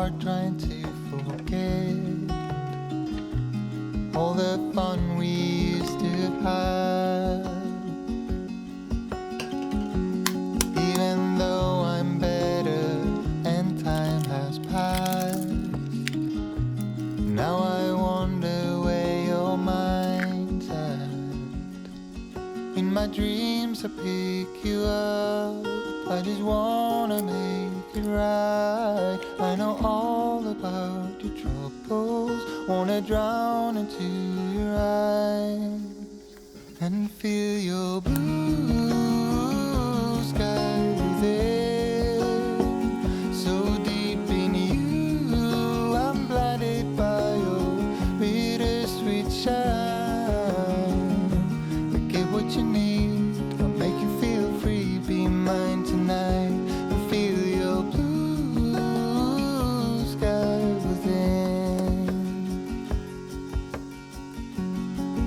hard trying to forget all the fun we used to have. Even though I'm better and time has passed, now I wonder where your mind's at. In my dreams I pick you up, I just wanna make it right. I know all about your troubles, wanna drown into your eyes and feel your blue sky there, so deep in you. I'm blinded by your bittersweet shine. Get what you need, I'll make you feel free. Be mine tonight and feel your blue sky within.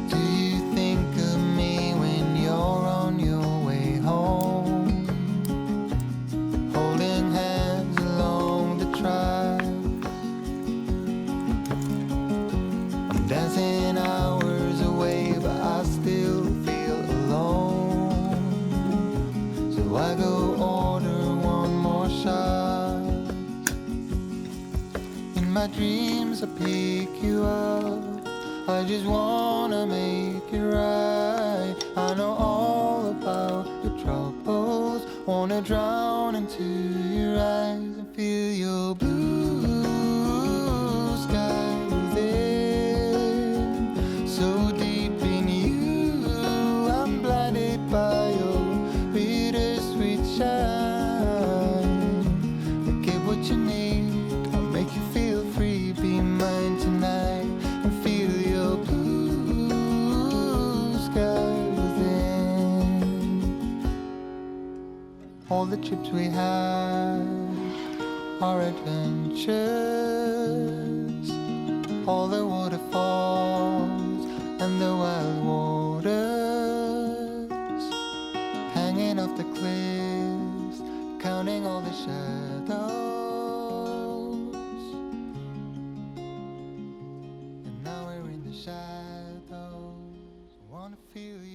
Do you think of me when you're on your way home, holding hands along the track? I'm dancing hours away, but I still feel alone. So I go order one more shot. In my dreams I pick you up, I just wanna make it right. I know all about your troubles, wanna drown into your eyes and feel your blue sky there, so deep in you. I'm blinded by your bittersweet shine. Get what you need, I'll make you feel free. Be mine tonight and feel your blue sky within. All the trips we had, our adventures, all the waterfalls and the wild waters, hanging off the cliffs, counting all the shadows. And now we're in the shadows. I wanna feel you.